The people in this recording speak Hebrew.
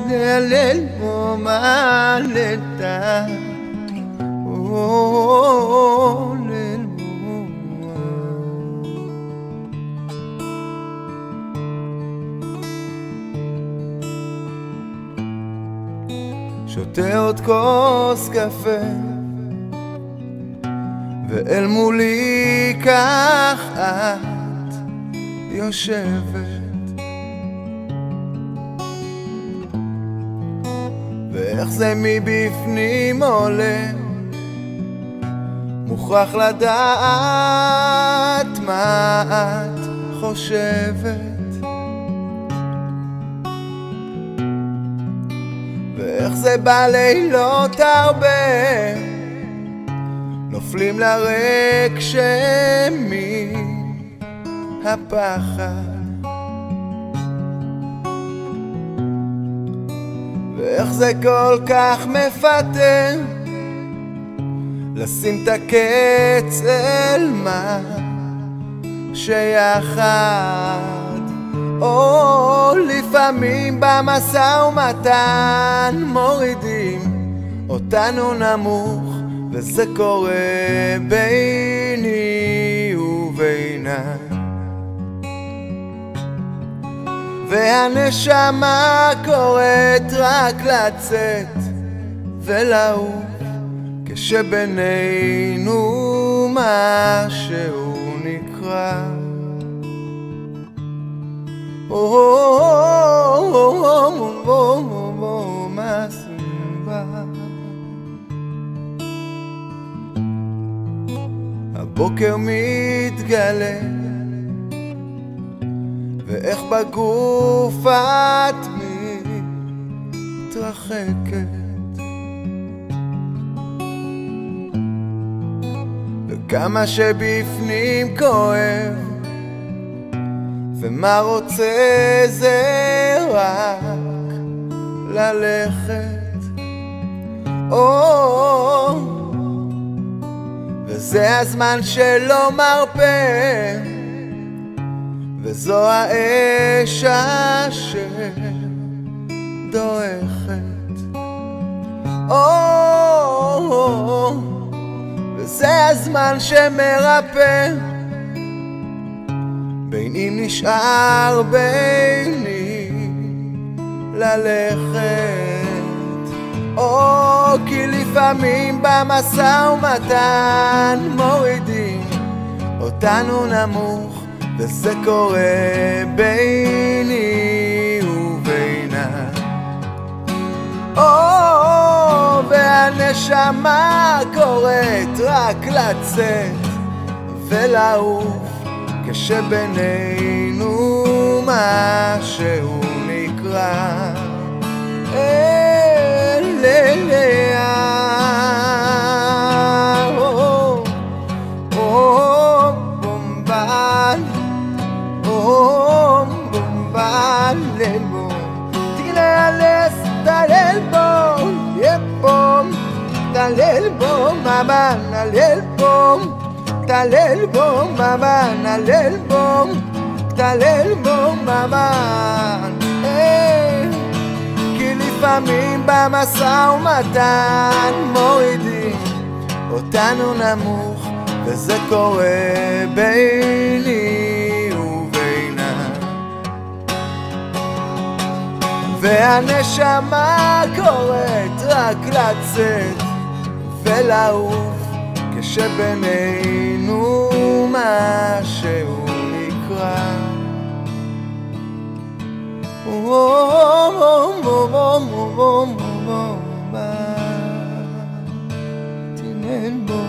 להלל בו מעלתה, להלל בו. שותה עוד כוס קפה ואל מולי כך את יושבת, ואיך זה מבפנים עולה, מוכרח לדעת מה את חושבת, ואיך זה בלילות הרבה נופלים לריק שמי הפחד, ואיך זה כל כך מפתה לשים את הקץ אל מה שיחד, או לפעמים במשא ומתן מורידים אותנו נמוך, וזה קורה ביני ובינה, והנשמה קוראת רק לצאת ולעוף, כשבינינו משהו נקרא. הבוקר מתגלה, ואיך בגוף את מתרחקת, וכמה שבפנים כואב, ומה רוצה זה רק ללכת, וזה הזמן שלא מרפא, וזו האש שדועכת, וזה הזמן שמרפא, בין אם נשאר ביני ללכת, כי לפעמים במשא ומתן מורידים אותנו נמוך, וזה קורה ביני ובינה, והנשמה קוראת רק לצאת ולעוף, כשבינינו משהו נקרא אליה. בומבן, בומבן ללבו, תגללס תלל בו, יפום תלל בו מבן הלל בו, תלל בו מבן הלל בו, תלל בו מבן. כי לפעמים במשא ומתן מורידים אותנו נמוך, וזה קורה ביני ובינה, והנשמה קוראת רק לצאת ולעוף, כשבינינו משהו נקרא. תנהל בו